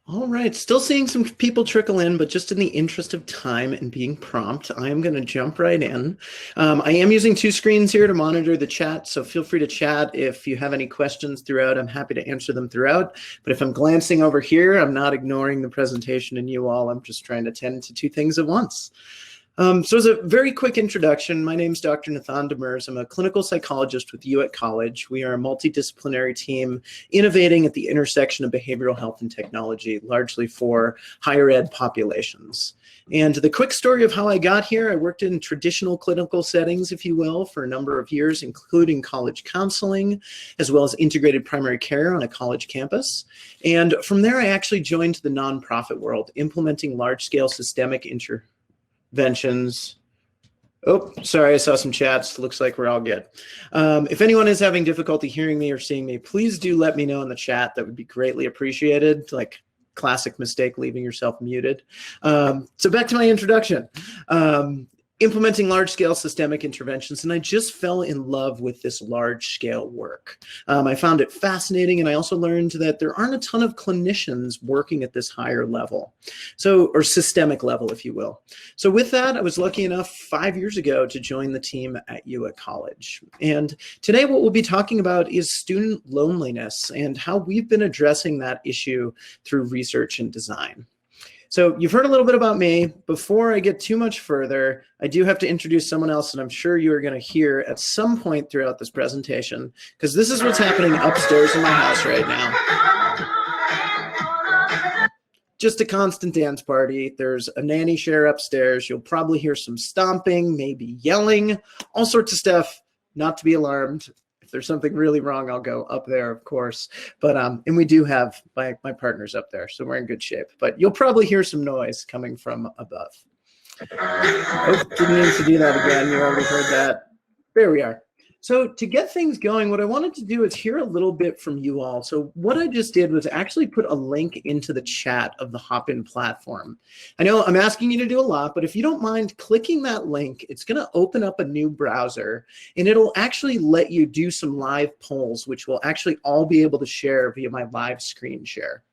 All right, still seeing some people trickle in, but just in the interest of time and being prompt, I am going to jump right in. I am using two screens here to monitor the chat, so feel free to chat if you have any questions throughout. I'm happy to answer them throughout, but if I'm glancing over here, I'm not ignoring the presentation and you all. I'm just trying to tend to two things at once. So as a very quick introduction, my name is Dr. Nathaan Demers. I'm a clinical psychologist with you at college. We are a multidisciplinary team innovating at the intersection of behavioral health and technology, largely for higher ed populations. And the quick story of how I got here, I worked in traditional clinical settings, if you will, for a number of years, including college counseling, as well as integrated primary care on a college campus. And from there, I actually joined the nonprofit world, implementing large-scale systemic interventions. Oh, sorry, I saw some chats. Looks like we're all good. If anyone is having difficulty hearing me or seeing me, please do let me know in the chat. That would be greatly appreciated. Like classic mistake, leaving yourself muted. So back to my introduction. Implementing large-scale systemic interventions, and I just fell in love with this large-scale work. I found it fascinating, and I also learned that there aren't a ton of clinicians working at this higher level, or systemic level, if you will. So with that, I was lucky enough 5 years ago to join the team at you at college. And today what we'll be talking about is student loneliness and how we've been addressing that issue through research and design. So you've heard a little bit about me. Before I get too much further, I do have to introduce someone else, and I'm sure you are going to hear at some point throughout this presentation, because this is what's happening upstairs in my house right now. Just a constant dance party. There's a nanny share upstairs. You'll probably hear some stomping, maybe yelling, all sorts of stuff. Not to be alarmed. If there's something really wrong, I'll go up there, of course. But and we do have my partners up there, so we're in good shape. But you'll probably hear some noise coming from above. Oh, didn't mean to do that again. You already heard that. There we are. So to get things going, what I wanted to do is hear a little bit from you all. So what I just did was actually put a link into the chat of the Hopin platform. I know I'm asking you to do a lot, but if you don't mind clicking that link, it's going to open up a new browser, and it'll actually let you do some live polls, which we'll actually all be able to share via my live screen share.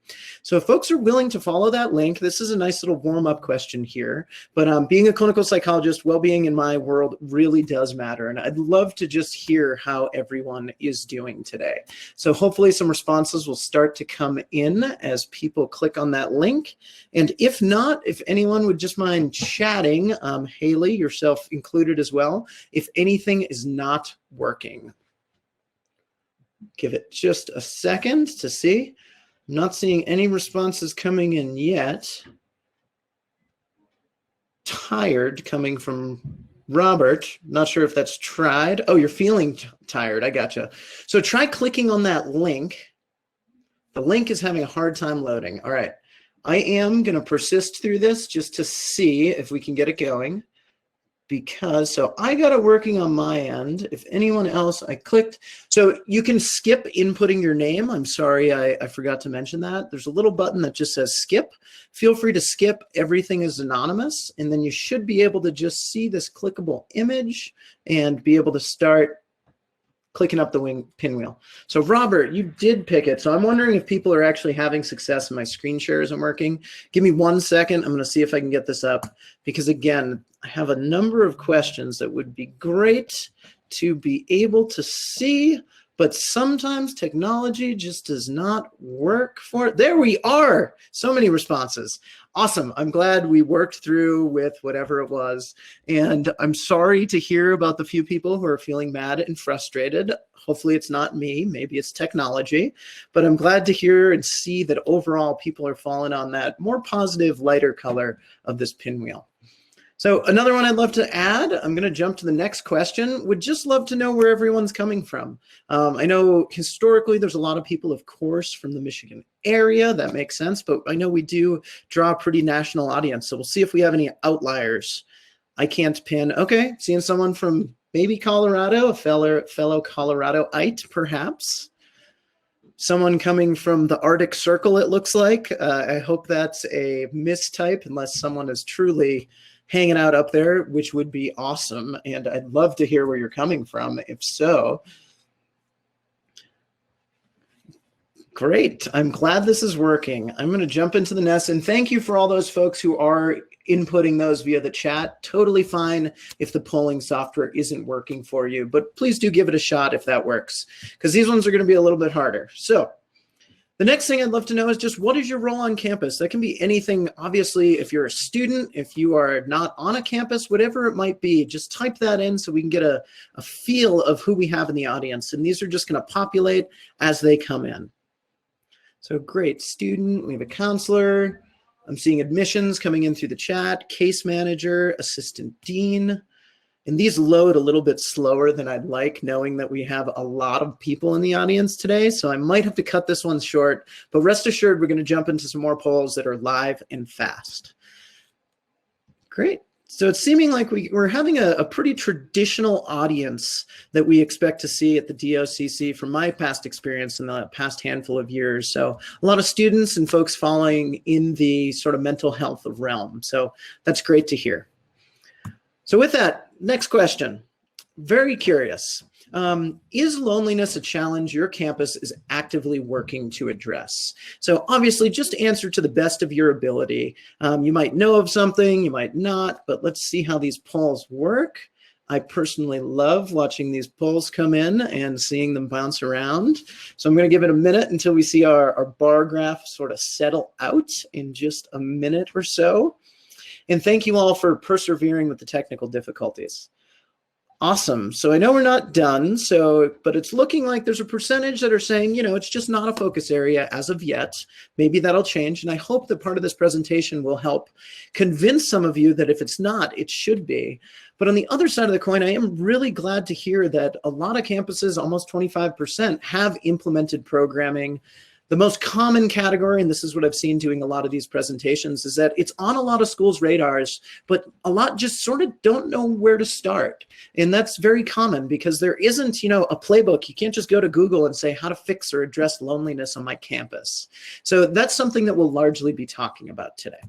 So if folks are willing to follow that link, this is a nice little warm-up question here. But being a clinical psychologist, well-being in my world really does matter. And I'd love to just hear how everyone is doing today. So hopefully some responses will start to come in as people click on that link. And if not, if anyone would just mind chatting, Haley, yourself included as well, if anything is not working. Give it just a second to see. I'm not seeing any responses coming in yet. Tired coming from Robert. Not sure if that's tried. Oh, you're feeling tired. I gotcha. So try clicking on that link. The link is having a hard time loading. All right. I am going to persist through this just to see if we can get it going. So I got it working on my end. If anyone else, I clicked. So you can skip inputting your name. I'm sorry, I forgot to mention that. There's a little button that just says skip. Feel free to skip. Everything is anonymous. And then you should be able to just see this clickable image and be able to start clicking up the pinwheel. So Robert, you did pick it. So I'm wondering if people are actually having success and my screen share isn't working. Give me 1 second. I'm going to see if I can get this up, because again, I have a number of questions that would be great to be able to see, but sometimes technology just does not work for it. There we are. So many responses. Awesome. I'm glad we worked through with whatever it was. And I'm sorry to hear about the few people who are feeling mad and frustrated. Hopefully it's not me. Maybe it's technology. But I'm glad to hear and see that overall people are falling on that more positive, lighter color of this pinwheel. So another one I'd love to add, I'm going to jump to the next question. Would just love to know where everyone's coming from. I know historically there's a lot of people, of course, from the Michigan area. That makes sense. But I know we do draw a pretty national audience. So we'll see if we have any outliers. I can't pin. Okay, seeing someone from maybe Colorado, a fellow Coloradoite, perhaps. Someone coming from the Arctic Circle, it looks like. I hope that's a mistype, unless someone is truly hanging out up there, which would be awesome. And I'd love to hear where you're coming from, if so. Great. I'm glad this is working. I'm going to jump into the nest, and thank you for all those folks who are inputting those via the chat. Totally fine if the polling software isn't working for you, but please do give it a shot if that works, because these ones are going to be a little bit harder. So the next thing I'd love to know is just what is your role on campus? That can be anything. Obviously, if you're a student, if you are not on a campus, whatever it might be, just type that in so we can get a feel of who we have in the audience. And these are just going to populate as they come in. So great, student, we have a counselor. I'm seeing admissions coming in through the chat, case manager, assistant dean. And these load a little bit slower than I'd like, knowing that we have a lot of people in the audience today. So I might have to cut this one short, but rest assured, we're going to jump into some more polls that are live and fast. Great. So it's seeming like we're having a pretty traditional audience that we expect to see at the DOCC from my past experience in the past handful of years. So a lot of students and folks following in the sort of mental health realm. So that's great to hear. So with that, next question, very curious. Is loneliness a challenge your campus is actively working to address? So obviously just answer to the best of your ability. You might know of something, you might not, but let's see how these polls work. I personally love watching these polls come in and seeing them bounce around. So I'm going to give it a minute until we see our bar graph sort of settle out in just a minute or so. And thank you all for persevering with the technical difficulties. Awesome. So I know we're not done, but it's looking like there's a percentage that are saying, you know, it's just not a focus area as of yet. Maybe that'll change. And I hope that part of this presentation will help convince some of you that if it's not, it should be. But on the other side of the coin, I am really glad to hear that a lot of campuses, almost 25%, have implemented programming. The most common category, and this is what I've seen doing a lot of these presentations, is that it's on a lot of schools' radars, but a lot just sort of don't know where to start. And that's very common because there isn't, you know, a playbook. You can't just go to Google and say how to fix or address loneliness on my campus. So that's something that we'll largely be talking about today.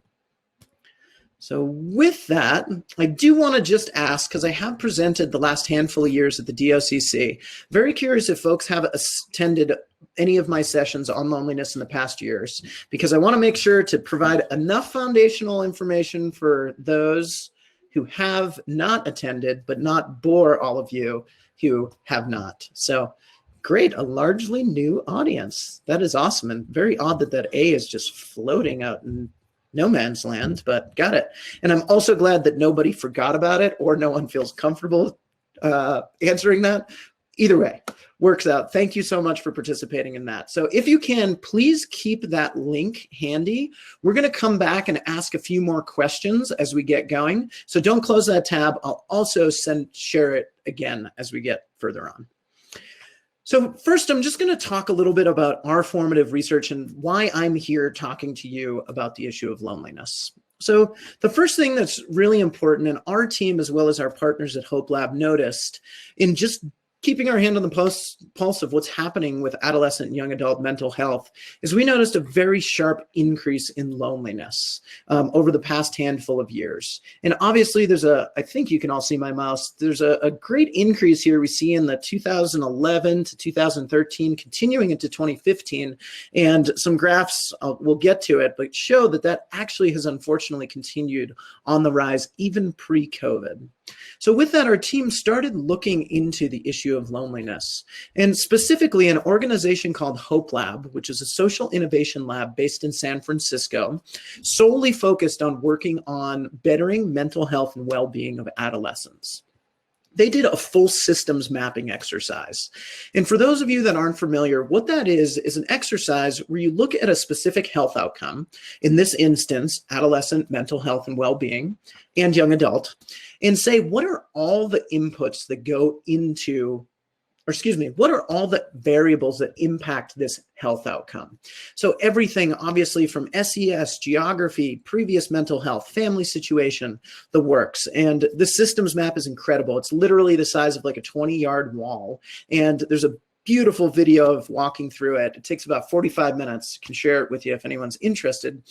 So with that, I do want to just ask, because I have presented the last handful of years at the DOCC, very curious if folks have attended any of my sessions on loneliness in the past years, because I want to make sure to provide enough foundational information for those who have not attended, but not bore all of you who have not. So great, a largely new audience. That is awesome, and very odd that that A is just floating out in no man's land, but got it. And I'm also glad that nobody forgot about it or no one feels comfortable answering that. Either way, works out. Thank you so much for participating in that. So if you can, please keep that link handy. We're going to come back and ask a few more questions as we get going. So don't close that tab. I'll also share it again as we get further on. So first, I'm just going to talk a little bit about our formative research and why I'm here talking to you about the issue of loneliness. So the first thing that's really important, and our team as well as our partners at Hope Lab noticed in just keeping our hand on the pulse of what's happening with adolescent and young adult mental health, is we noticed a very sharp increase in loneliness over the past handful of years. And obviously there's I think you can all see my mouse, there's a great increase here we see in the 2011 to 2013, continuing into 2015, and some graphs, we'll get to it, but show that that actually has unfortunately continued on the rise even pre-COVID. So with that, our team started looking into the issue of loneliness, and specifically an organization called Hope Lab, which is a social innovation lab based in San Francisco, solely focused on working on bettering mental health and well-being of adolescents. They did a full systems mapping exercise. And for those of you that aren't familiar, what that is an exercise where you look at a specific health outcome, in this instance, adolescent mental health and well-being, and young adult, and say, what are all the inputs that go into, or excuse me, what are all the variables that impact this health outcome? So everything, obviously, from SES, geography, previous mental health, family situation, the works. And the systems map is incredible. It's literally the size of like a 20-yard wall. And there's a beautiful video of walking through it. It takes about 45 minutes. I can share it with you if anyone's interested.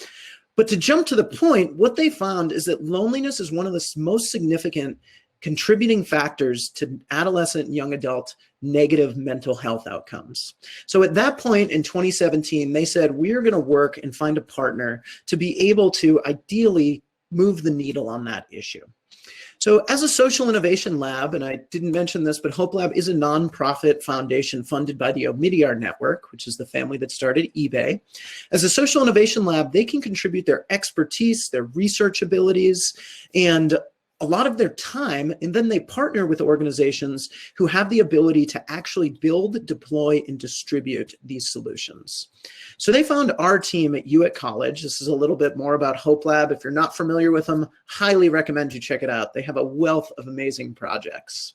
But to jump to the point, what they found is that loneliness is one of the most significant contributing factors to adolescent and young adult negative mental health outcomes. So at that point in 2017, they said, we're going to work and find a partner to be able to ideally move the needle on that issue. So as a social innovation lab, and I didn't mention this, but Hope Lab is a nonprofit foundation funded by the Omidyar Network, which is the family that started eBay. As a social innovation lab, they can contribute their expertise, their research abilities, and a lot of their time, and then they partner with organizations who have the ability to actually build, deploy, and distribute these solutions. So they found our team at UWIC College. This is a little bit more about Hope Lab. If you're not familiar with them, highly recommend you check it out. They have a wealth of amazing projects.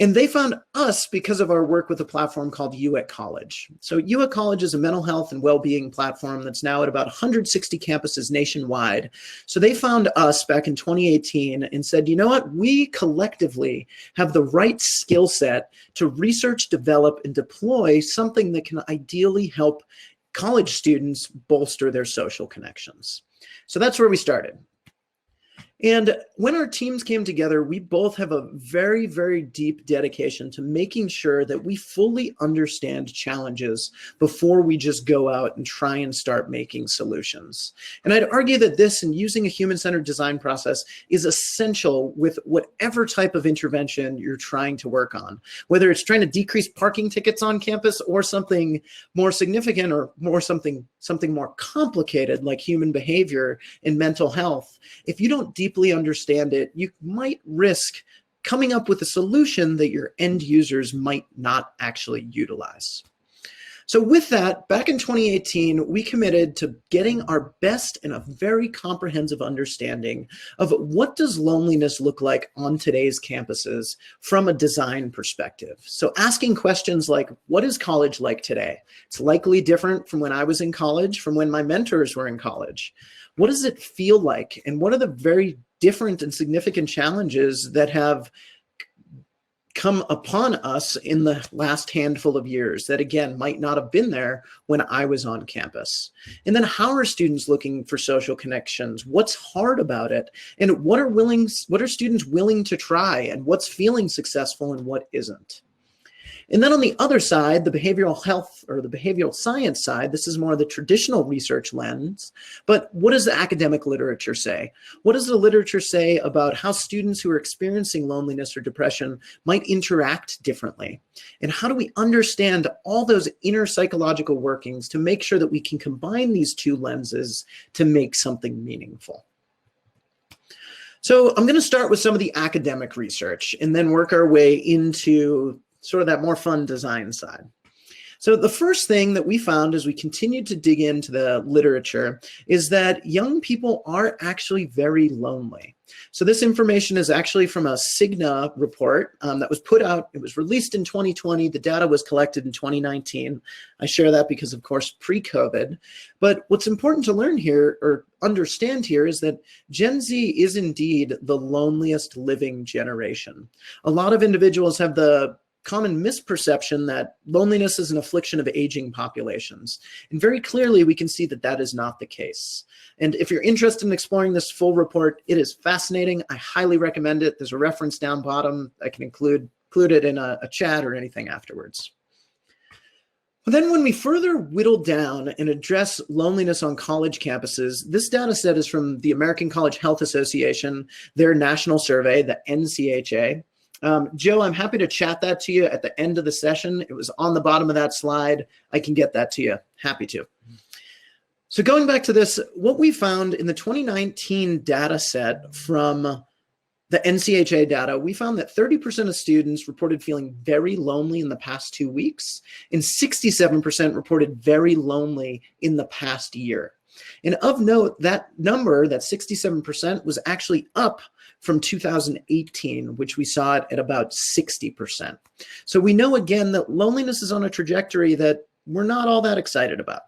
And they found us because of our work with a platform called UWIC College. So UWIC College is a mental health and well-being platform that's now at about 160 campuses nationwide. So they found us back in 2018 and said, you know what, we collectively have the right skill set to research, develop, and deploy something that can ideally help college students bolster their social connections. So that's where we started. And when our teams came together, we both have a very, very deep dedication to making sure that we fully understand challenges before we just go out and try and start making solutions. And I'd argue that this and using a human-centered design process is essential with whatever type of intervention you're trying to work on, whether it's trying to decrease parking tickets on campus or something more significant or something more complicated like human behavior and mental health. If you don't deeply understand it, you might risk coming up with a solution that your end users might not actually utilize. So with that, back in 2018, we committed to getting our best and a very comprehensive understanding of what does loneliness look like on today's campuses from a design perspective. So asking questions like, what is college like today? It's likely different from when I was in college, from when my mentors were in college. What does it feel like? And what are the very different and significant challenges that have come upon us in the last handful of years that, again, might not have been there when I was on campus? And then how are students looking for social connections? What's hard about it? And what are students willing to try? And what's feeling successful and what isn't? And then on the other side, the behavioral health or the behavioral science side, this is more of the traditional research lens, but what does the academic literature say? What does the literature say about how students who are experiencing loneliness or depression might interact differently? And how do we understand all those inner psychological workings to make sure that we can combine these two lenses to make something meaningful? So I'm going to start with some of the academic research and then work our way into sort of that more fun design side. So the first thing that we found as we continued to dig into the literature is that young people are actually very lonely. So this information is actually from a Cigna report that was put out. It was released in 2020. The data was collected in 2019. I share that because, of course, pre-COVID. But what's important to learn here or understand here is that Gen Z is indeed the loneliest living generation. A lot of individuals have the common misperception that loneliness is an affliction of aging populations. And very clearly, we can see that that is not the case. And if you're interested in exploring this full report, it is fascinating. I highly recommend it. There's a reference down bottom. I can include it in a chat or anything afterwards. But then when we further whittle down and address loneliness on college campuses, this data set is from the American College Health Association, their national survey, the NCHA. Joe, I'm happy to chat that to you at the end of the session. It was on the bottom of that slide. I can get that to you. Happy to. So going back to this, what we found in the 2019 data set from the NCHA data, we found that 30% of students reported feeling very lonely in the past 2 weeks, and 67% reported very lonely in the past year. And of note, that number, that 67%, was actually up from 2018, which we saw it at about 60%. So we know again that loneliness is on a trajectory that we're not all that excited about.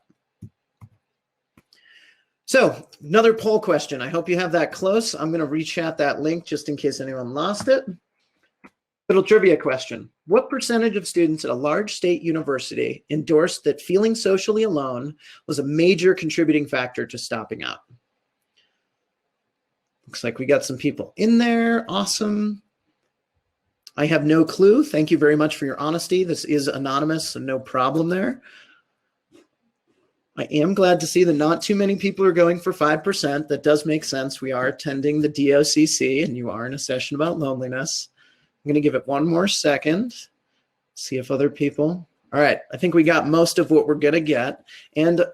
So another poll question. I hope you have that close. I'm going to rechat that link just in case anyone lost it. Little trivia question. What percentage of students at a large state university endorsed that feeling socially alone was a major contributing factor to stopping out? Looks like we got some people in there. Awesome. I have no clue. Thank you very much for your honesty. This is anonymous, so no problem there. I am glad to see that not too many people are going for 5%. That does make sense. We are attending the DOCC, and you are in a session about loneliness. I'm going to give it one more second, see if other people. All right, I think we got most of what we're going to get. And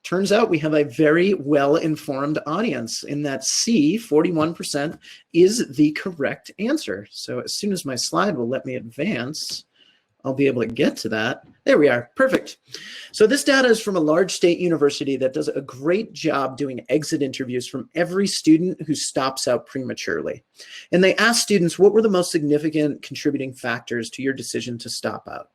turns out we have a very well-informed audience in that C, 41%, is the correct answer. So as soon as my slide will let me advance, I'll be able to get to that. There we are, perfect. So this data is from a large state university that does a great job doing exit interviews from every student who stops out prematurely. And they asked students, what were the most significant contributing factors to your decision to stop out?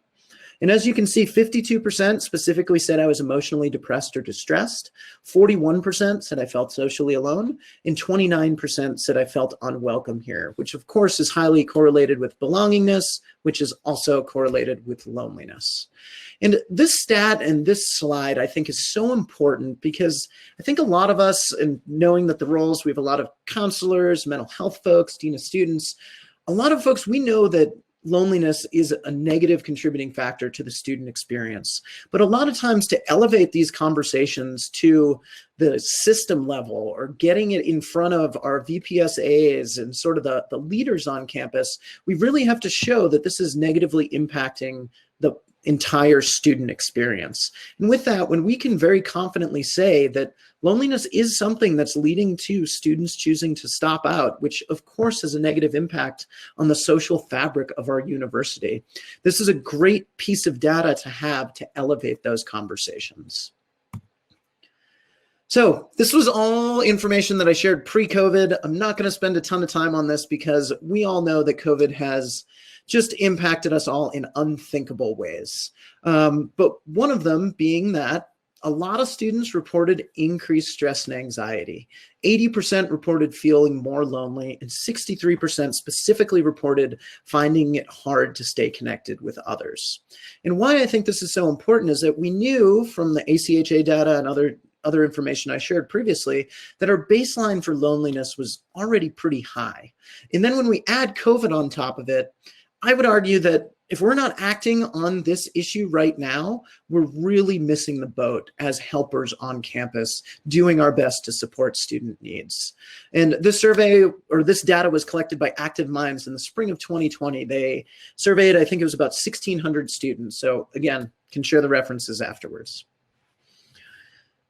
And as you can see, 52% specifically said I was emotionally depressed or distressed, 41% said I felt socially alone, and 29% said I felt unwelcome here, which of course is highly correlated with belongingness, which is also correlated with loneliness. And this stat and this slide, I think, is so important because I think a lot of us, and knowing that the roles, we have a lot of counselors, mental health folks, dean of students, a lot of folks, we know that loneliness is a negative contributing factor to the student experience. But a lot of times to elevate these conversations to the system level or getting it in front of our VPSAs and sort of the leaders on campus, we really have to show that this is negatively impacting the entire student experience. And with that, when we can very confidently say that loneliness is something that's leading to students choosing to stop out, which of course has a negative impact on the social fabric of our university, this is a great piece of data to have to elevate those conversations. So this was all information that I shared pre-COVID. I'm not going to spend a ton of time on this because we all know that COVID has just impacted us all in unthinkable ways. But one of them being that a lot of students reported increased stress and anxiety. 80% reported feeling more lonely, and 63% specifically reported finding it hard to stay connected with others. And why I think this is so important is that we knew from the ACHA data and other information I shared previously that our baseline for loneliness was already pretty high. And then when we add COVID on top of it, I would argue that if we're not acting on this issue right now, we're really missing the boat as helpers on campus, doing our best to support student needs. And this survey, or this data, was collected by Active Minds in the spring of 2020. They surveyed, I think it was about 1,600 students. So again, can share the references afterwards.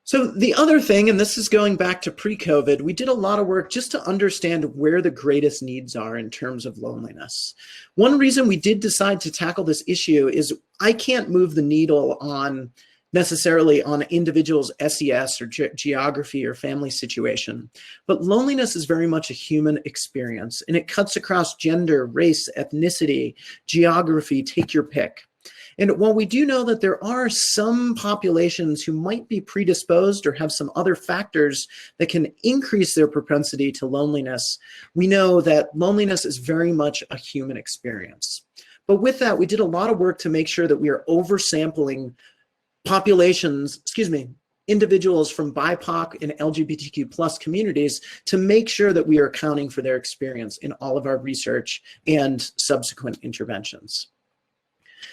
So the other thing, and this is going back to pre-COVID, we did a lot of work just to understand where the greatest needs are in terms of loneliness. One reason we did decide to tackle this issue is I can't move the needle on necessarily on individuals' SES or geography or family situation, but loneliness is very much a human experience, and it cuts across gender, race, ethnicity, geography, take your pick. And while we do know that there are some populations who might be predisposed or have some other factors that can increase their propensity to loneliness, we know that loneliness is very much a human experience. But with that, we did a lot of work to make sure that we are oversampling populations, individuals from BIPOC and LGBTQ+ communities to make sure that we are accounting for their experience in all of our research and subsequent interventions.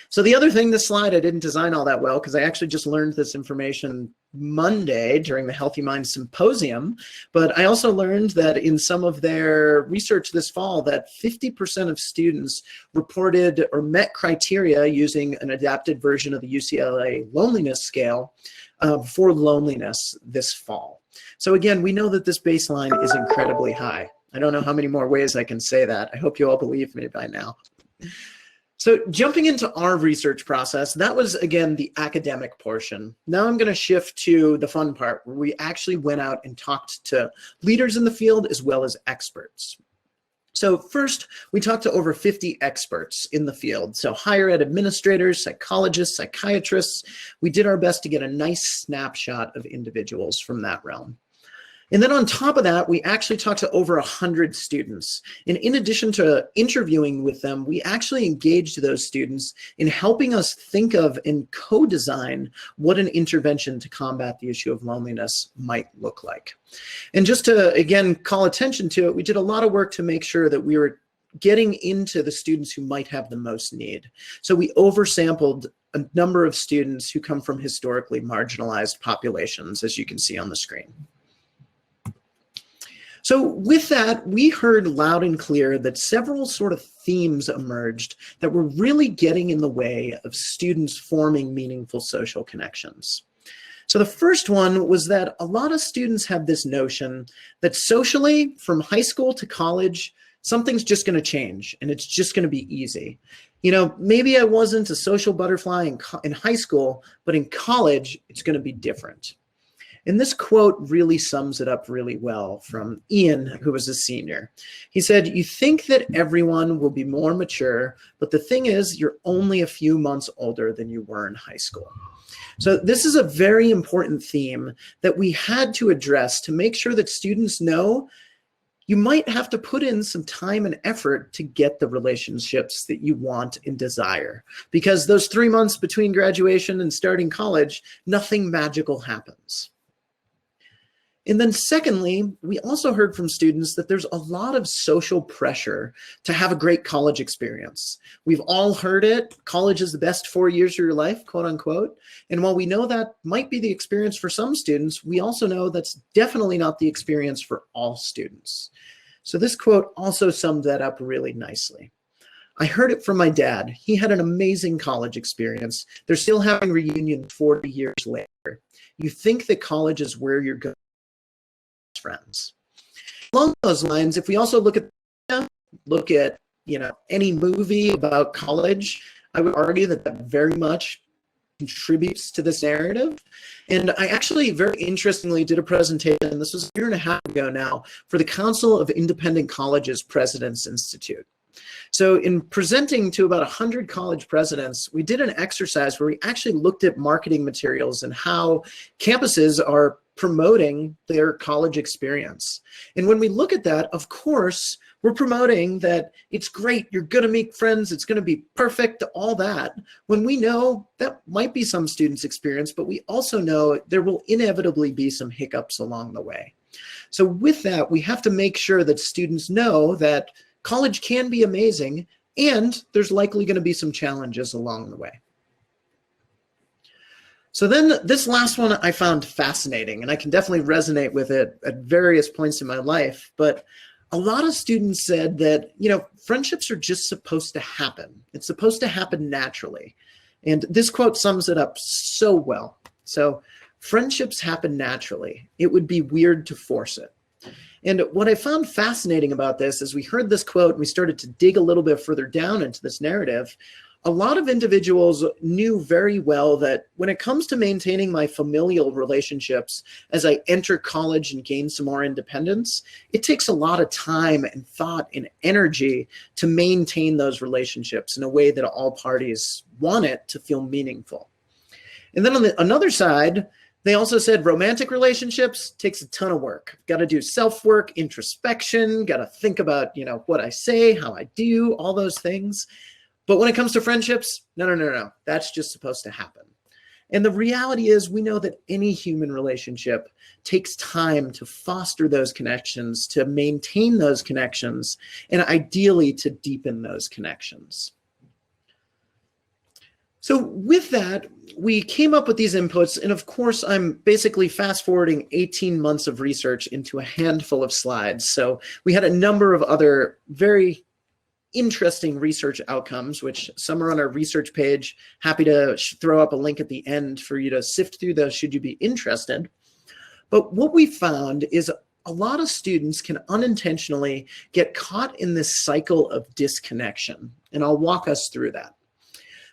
So the other thing, this slide I didn't design all that well because I actually just learned this information Monday during the Healthy Mind Symposium, but I also learned that in some of their research this fall that 50% of students reported or met criteria using an adapted version of the UCLA loneliness scale for loneliness this fall. So again, we know that this baseline is incredibly high. I don't know how many more ways I can say that. I hope you all believe me by now. So jumping into our research process, that was, again, the academic portion. Now I'm going to shift to the fun part where we actually went out and talked to leaders in the field as well as experts. So first, we talked to over 50 experts in the field. So higher ed administrators, psychologists, psychiatrists. We did our best to get a nice snapshot of individuals from that realm. And then on top of that, we actually talked to over 100 students. And in addition to interviewing with them, we actually engaged those students in helping us think of and co-design what an intervention to combat the issue of loneliness might look like. And just to, again, call attention to it, we did a lot of work to make sure that we were getting into the students who might have the most need. So we oversampled a number of students who come from historically marginalized populations, as you can see on the screen. So with that, we heard loud and clear that several sort of themes emerged that were really getting in the way of students forming meaningful social connections. So the first one was that a lot of students have this notion that socially, from high school to college, something's just going to change and it's just going to be easy. You know, maybe I wasn't a social butterfly in high school, but in college, it's going to be different. And this quote really sums it up really well from Ian, who was a senior. He said, "You think that everyone will be more mature, but the thing is, you're only a few months older than you were in high school." So this is a very important theme that we had to address to make sure that students know you might have to put in some time and effort to get the relationships that you want and desire. Because those 3 months between graduation and starting college, nothing magical happens. And then secondly, we also heard from students that there's a lot of social pressure to have a great college experience. We've all heard it. College is the best 4 years of your life, quote unquote. And while we know that might be the experience for some students, we also know that's definitely not the experience for all students. So this quote also summed that up really nicely. "I heard it from my dad. He had an amazing college experience. They're still having reunions 40 years later. You think that college is where you're going. Friends." Along those lines, if we also look at any movie about college, I would argue that that very much contributes to this narrative. And I actually very interestingly did a presentation, this was a year and a half ago now, for the Council of Independent Colleges Presidents Institute. So in presenting to about 100 college presidents, we did an exercise where we actually looked at marketing materials and how campuses are promoting their college experience. And when we look at that, of course, we're promoting that it's great, you're gonna make friends, it's gonna be perfect, all that, when we know that might be some students' experience, but we also know there will inevitably be some hiccups along the way. So with that, we have to make sure that students know that college can be amazing and there's likely gonna be some challenges along the way. So then this last one I found fascinating, and I can definitely resonate with it at various points in my life, but a lot of students said that, friendships are just supposed to happen. It's supposed to happen naturally. And this quote sums it up so well. So, friendships happen naturally. It would be weird to force it. And what I found fascinating about this is we heard this quote and we started to dig a little bit further down into this narrative. A lot of individuals knew very well that when it comes to maintaining my familial relationships as I enter college and gain some more independence, it takes a lot of time and thought and energy to maintain those relationships in a way that all parties want it to feel meaningful. And then on the another side, they also said romantic relationships takes a ton of work. Got to do self-work, introspection, got to think about, what I say, how I do, all those things. But when it comes to friendships, no. That's just supposed to happen. And the reality is we know that any human relationship takes time to foster those connections, to maintain those connections, and ideally to deepen those connections. So with that, we came up with these inputs. And of course, I'm basically fast forwarding 18 months of research into a handful of slides. So we had a number of other very interesting research outcomes, which some are on our research page. Happy to throw up a link at the end for you to sift through those should you be interested. But what we found is a lot of students can unintentionally get caught in this cycle of disconnection. And I'll walk us through that.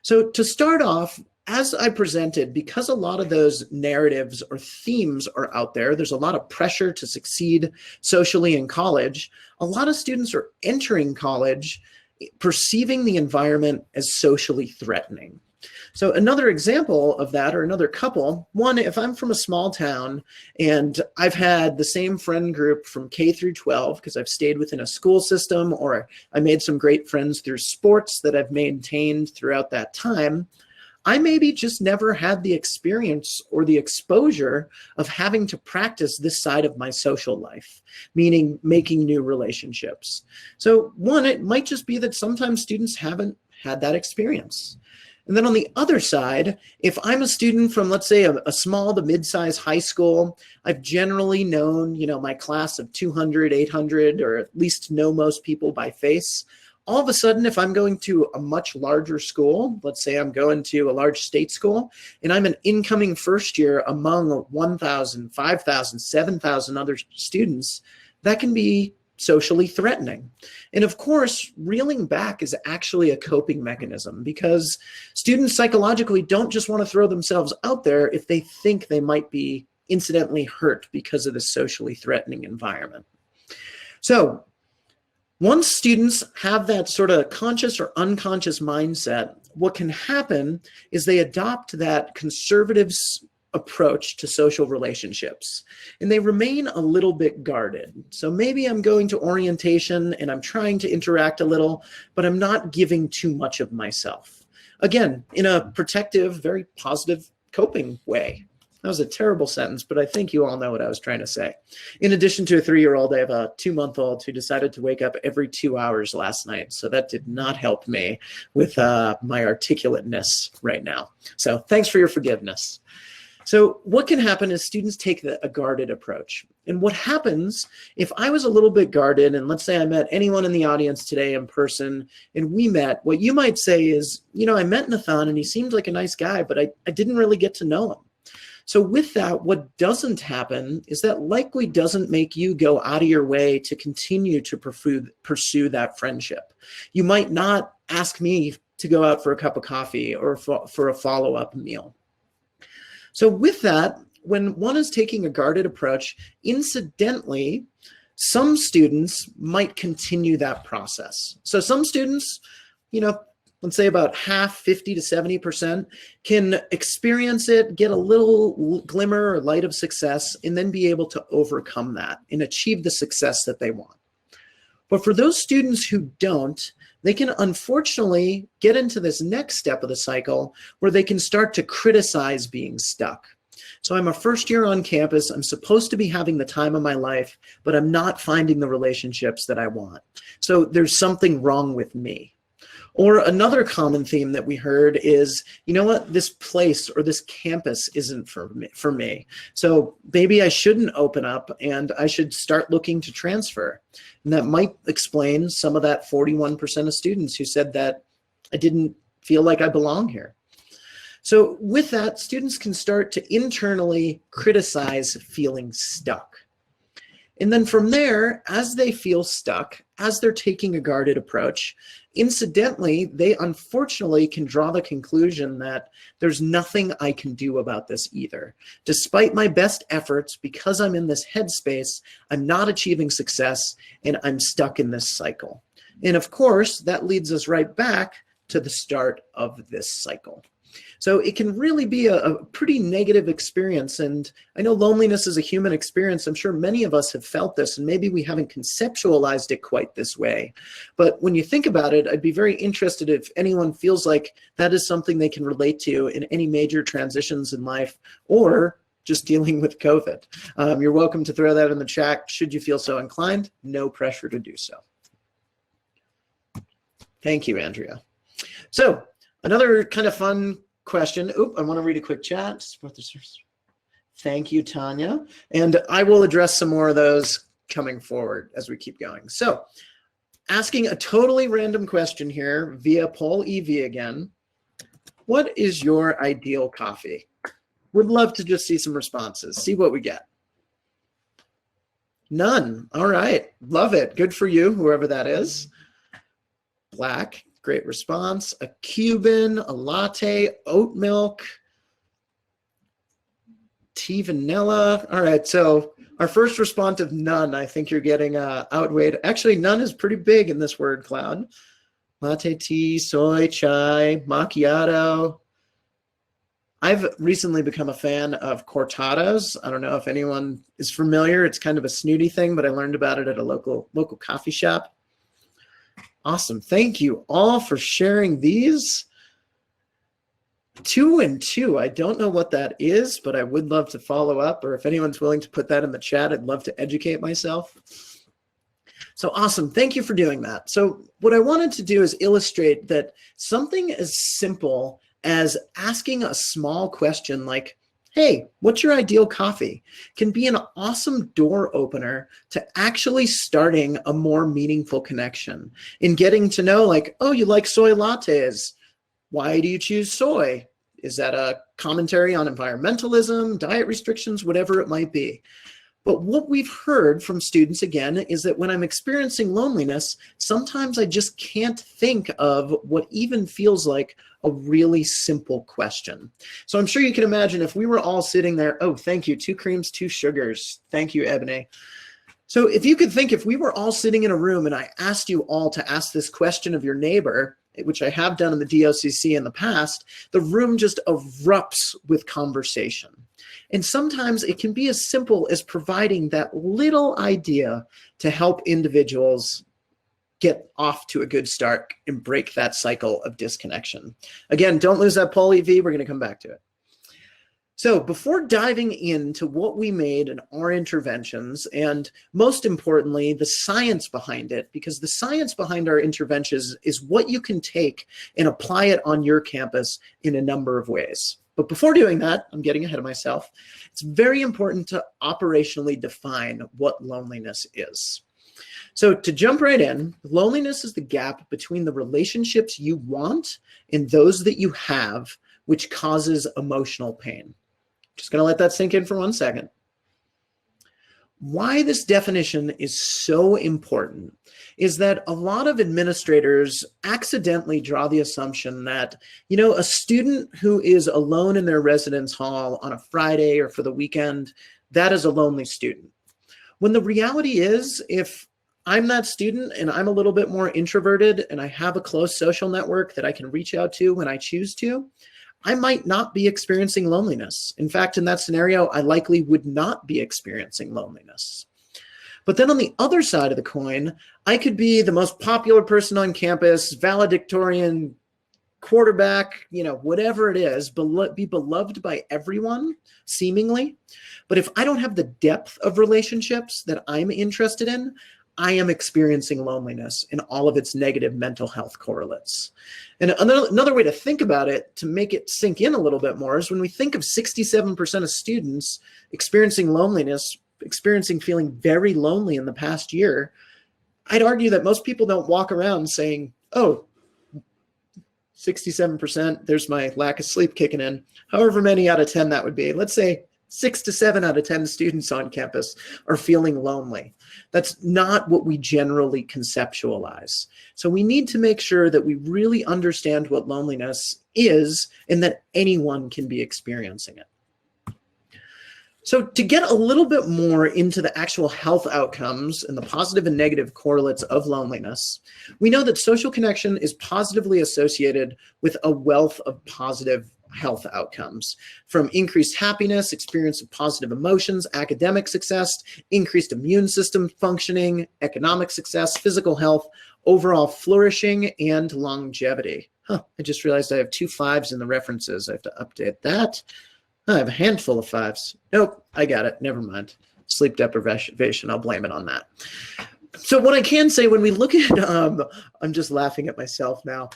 So to start off, as I presented, because a lot of those narratives or themes are out there, there's a lot of pressure to succeed socially in college. A lot of students are entering college perceiving the environment as socially threatening. So another example of that, or another couple, one, if I'm from a small town and I've had the same friend group from K through 12 because I've stayed within a school system, or I made some great friends through sports that I've maintained throughout that time, I maybe just never had the experience or the exposure of having to practice this side of my social life, meaning making new relationships. So one, it might just be that sometimes students haven't had that experience. And then on the other side, if I'm a student from, let's say, a small to mid-sized high school, I've generally known, my class of 200, 800, or at least know most people by face. All of a sudden, if I'm going to a much larger school, let's say I'm going to a large state school, and I'm an incoming first year among 1,000, 5,000, 7,000 other students, that can be socially threatening. And of course, reeling back is actually a coping mechanism, because students psychologically don't just want to throw themselves out there if they think they might be incidentally hurt because of the socially threatening environment. So once students have that sort of conscious or unconscious mindset, what can happen is they adopt that conservative approach to social relationships, and they remain a little bit guarded. So maybe I'm going to orientation and I'm trying to interact a little, but I'm not giving too much of myself. Again, in a protective, very positive coping way. That was a terrible sentence, but I think you all know what I was trying to say. In addition to a 3-year-old, I have a 2-month-old who decided to wake up every 2 hours last night. So that did not help me with my articulateness right now. So thanks for your forgiveness. So what can happen is students take a guarded approach. And what happens if I was a little bit guarded, and let's say I met anyone in the audience today in person and we met, what you might say is, I met Nathaan and he seemed like a nice guy, but I didn't really get to know him. So with that, what doesn't happen is that likely doesn't make you go out of your way to continue to pursue that friendship. You might not ask me to go out for a cup of coffee or for a follow-up meal. So with that, when one is taking a guarded approach, incidentally, some students might continue that process. So some students, let's say about half, 50 to 70%, can experience it, get a little glimmer or light of success, and then be able to overcome that and achieve the success that they want. But for those students who don't, they can unfortunately get into this next step of the cycle where they can start to criticize being stuck. So I'm a first year on campus, I'm supposed to be having the time of my life, but I'm not finding the relationships that I want. So there's something wrong with me. Or another common theme that we heard is, this place or this campus isn't for me. So maybe I shouldn't open up and I should start looking to transfer. And that might explain some of that 41% of students who said that I didn't feel like I belong here. So with that, students can start to internally criticize feeling stuck. And then from there, as they feel stuck, as they're taking a guarded approach, incidentally, they unfortunately can draw the conclusion that there's nothing I can do about this either. Despite my best efforts, because I'm in this headspace, I'm not achieving success and I'm stuck in this cycle. And of course, that leads us right back to the start of this cycle. So it can really be a pretty negative experience. And I know loneliness is a human experience. I'm sure many of us have felt this, and maybe we haven't conceptualized it quite this way. But when you think about it, I'd be very interested if anyone feels like that is something they can relate to in any major transitions in life, or just dealing with COVID. You're welcome to throw that in the chat should you feel so inclined. No pressure to do so. Thank you, Andrea. So another kind of fun question. I want to read a quick chat. Thank you, Tanya. And I will address some more of those coming forward as we keep going. So asking a totally random question here via poll EV again. What is your ideal coffee? Would love to just see some responses, see what we get. None. All right. Love it. Good for you, whoever that is. Black. Great response. A Cuban, a latte, oat milk, tea vanilla. All right, so our first response of none, I think you're getting outweighed. Actually, none is pretty big in this word cloud. Latte, tea, soy, chai, macchiato. I've recently become a fan of cortadas. I don't know if anyone is familiar. It's kind of a snooty thing, but I learned about it at a local coffee shop. Awesome. Thank you all for sharing these. 2 and 2. I don't know what that is, but I would love to follow up, or if anyone's willing to put that in the chat, I'd love to educate myself. So awesome. Thank you for doing that. So what I wanted to do is illustrate that something as simple as asking a small question like, hey, what's your ideal coffee, can be an awesome door opener to actually starting a more meaningful connection in getting to know, like, oh, you like soy lattes. Why do you choose soy? Is that a commentary on environmentalism, diet restrictions, whatever it might be? But what we've heard from students, again, is that when I'm experiencing loneliness, sometimes I just can't think of what even feels like a really simple question. So I'm sure you can imagine if we were all sitting there, oh, thank you, 2 creams, 2 sugars. Thank you, Ebony. So if you could think, if we were all sitting in a room and I asked you all to ask this question of your neighbor, which I have done in the DOCC in the past, the room just erupts with conversation. And sometimes it can be as simple as providing that little idea to help individuals get off to a good start and break that cycle of disconnection. Again, don't lose that poll, EV. We're going to come back to it. So before diving into what we made in our interventions, and most importantly, the science behind it, because the science behind our interventions is what you can take and apply it on your campus in a number of ways. But before doing that, I'm getting ahead of myself. It's very important to operationally define what loneliness is. So to jump right in, loneliness is the gap between the relationships you want and those that you have, which causes emotional pain. Just going to let that sink in for 1 second. Why this definition is so important is that a lot of administrators accidentally draw the assumption that, you know, a student who is alone in their residence hall on a Friday or for the weekend, that is a lonely student. When the reality is, if I'm that student and I'm a little bit more introverted and I have a close social network that I can reach out to when I choose to, I might not be experiencing loneliness. In fact, in that scenario, I likely would not be experiencing loneliness. But then on the other side of the coin, I could be the most popular person on campus, valedictorian, quarterback, you know, whatever it is, be beloved by everyone, seemingly. But if I don't have the depth of relationships that I'm interested in, I am experiencing loneliness in all of its negative mental health correlates. And another way to think about it, to make it sink in a little bit more, is when we think of 67% of students experiencing loneliness, experiencing feeling very lonely in the past year, I'd argue that most people don't walk around saying, oh, 67%, there's my lack of sleep kicking in. However many out of 10 that would be. Let's say 6 to 7 out of 10 students on campus are feeling lonely. That's not what we generally conceptualize. So we need to make sure that we really understand what loneliness is and that anyone can be experiencing it. So to get a little bit more into the actual health outcomes and the positive and negative correlates of loneliness, we know that social connection is positively associated with a wealth of positive health outcomes, from increased happiness, experience of positive emotions, academic success, increased immune system functioning, economic success, physical health, overall flourishing, and longevity. I just realized I have 2 5s in the references. I have to update that. I have a handful of 5s. Nope, I got it. Never mind. Sleep deprivation, I'll blame it on that. So what I can say when we look at, I'm just laughing at myself now.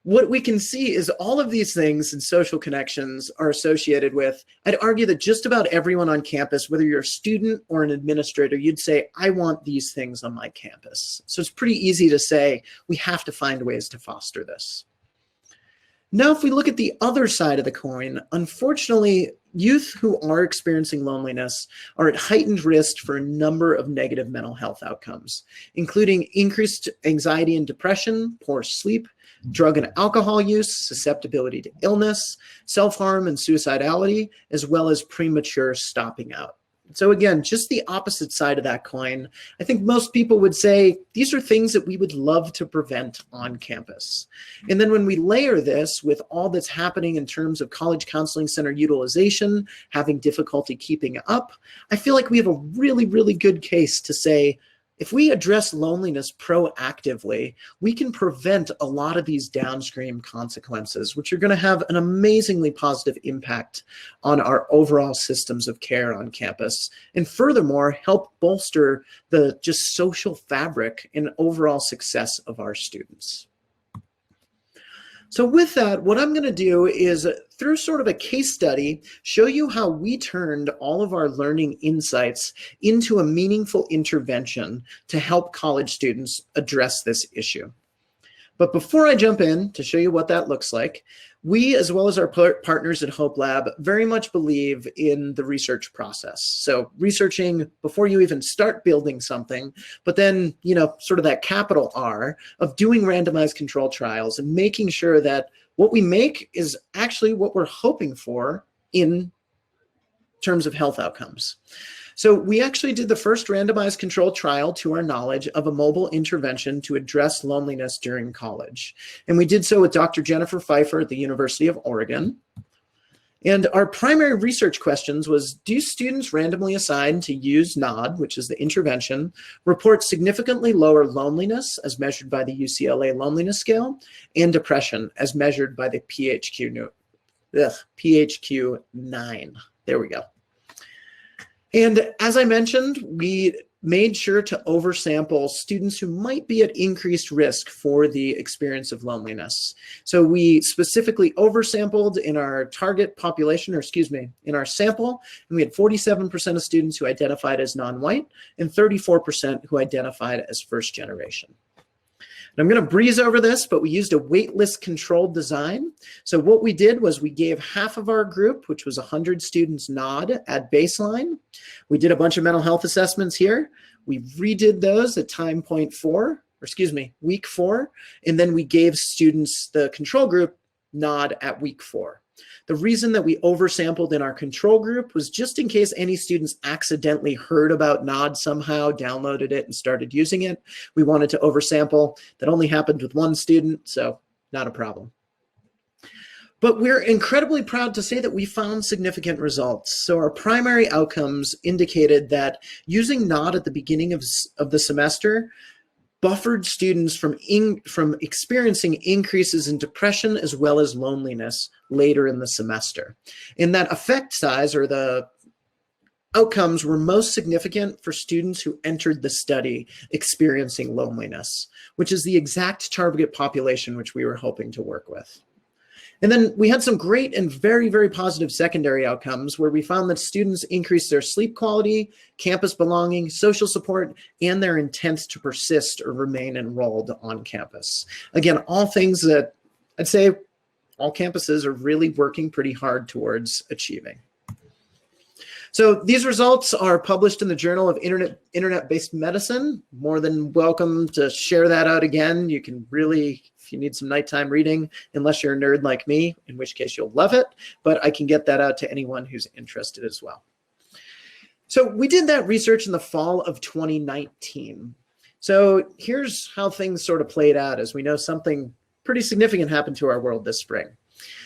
What we can see is all of these things and social connections are associated with, I'd argue that just about everyone on campus, whether you're a student or an administrator, you'd say, I want these things on my campus. So it's pretty easy to say, we have to find ways to foster this. Now, if we look at the other side of the coin, unfortunately, youth who are experiencing loneliness are at heightened risk for a number of negative mental health outcomes, including increased anxiety and depression, poor sleep, drug and alcohol use, susceptibility to illness, self-harm and suicidality, as well as premature stopping out. So again, just the opposite side of that coin. I think most people would say these are things that we would love to prevent on campus. And then when we layer this with all that's happening in terms of college counseling center utilization, having difficulty keeping up, I feel like we have a really, really good case to say, if we address loneliness proactively, we can prevent a lot of these downstream consequences, which are going to have an amazingly positive impact on our overall systems of care on campus, and furthermore, help bolster the just social fabric and overall success of our students. So with that, what I'm going to do is, through sort of a case study, show you how we turned all of our learning insights into a meaningful intervention to help college students address this issue. But before I jump in to show you what that looks like, we, as well as our partners at Hope Lab, very much believe in the research process. So researching before you even start building something, but then, you know, sort of that capital R of doing randomized controlled trials and making sure that what we make is actually what we're hoping for in terms of health outcomes. So we actually did the first randomized controlled trial, to our knowledge, of a mobile intervention to address loneliness during college. And we did so with Dr. Jennifer Pfeiffer at the University of Oregon. And our primary research questions was, do students randomly assigned to use NOD, which is the intervention, report significantly lower loneliness as measured by the UCLA Loneliness Scale, and depression as measured by the PHQ-9? There we go. And as I mentioned, we made sure to oversample students who might be at increased risk for the experience of loneliness. So we specifically oversampled in our target population, or excuse me, in our sample, and we had 47% of students who identified as non-white and 34% who identified as first generation. And I'm going to breeze over this, but we used a waitlist controlled design. So what we did was we gave half of our group, which was 100 students, NOD at baseline. We did a bunch of mental health assessments here. We redid those at week 4. And then we gave students, the control group, NOD at week 4. The reason that we oversampled in our control group was just in case any students accidentally heard about NOD somehow, downloaded it, and started using it. We wanted to oversample. That only happened with one student, so not a problem. But we're incredibly proud to say that we found significant results. So our primary outcomes indicated that using NOD at the beginning of the semester buffered students from experiencing increases in depression as well as loneliness later in the semester. And that effect size, or the outcomes, were most significant for students who entered the study experiencing loneliness, which is the exact target population which we were hoping to work with. And then we had some great and very, very positive secondary outcomes where we found that students increased their sleep quality, campus belonging, social support, and their intent to persist or remain enrolled on campus. Again, all things that I'd say all campuses are really working pretty hard towards achieving. So these results are published in the Journal of Internet-Based Medicine. More than welcome to share that out again. You can really, if you need some nighttime reading, unless you're a nerd like me, in which case you'll love it, but I can get that out to anyone who's interested as well. So we did that research in the fall of 2019. So here's how things sort of played out, as we know something pretty significant happened to our world this spring.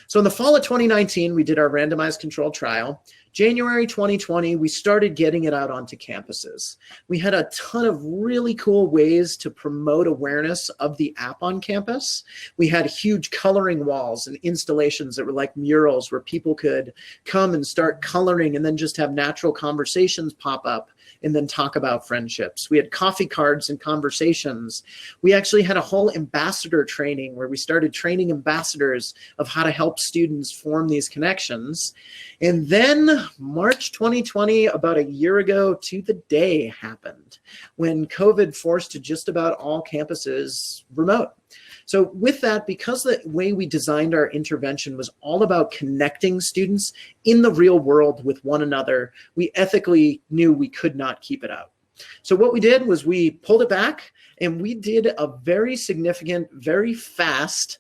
So in the fall of 2019, we did our randomized controlled trial. January 2020, we started getting it out onto campuses. We had a ton of really cool ways to promote awareness of the app on campus. We had huge coloring walls and installations that were like murals where people could come and start coloring and then just have natural conversations pop up and then talk about friendships. We had coffee cards and conversations. We actually had a whole ambassador training where we started training ambassadors of how to help students form these connections. And then March 2020, about a year ago to the day, happened when COVID forced just about all campuses remote. So with that, because the way we designed our intervention was all about connecting students in the real world with one another, we ethically knew we could not keep it out. So what we did was we pulled it back and we did a very significant, very fast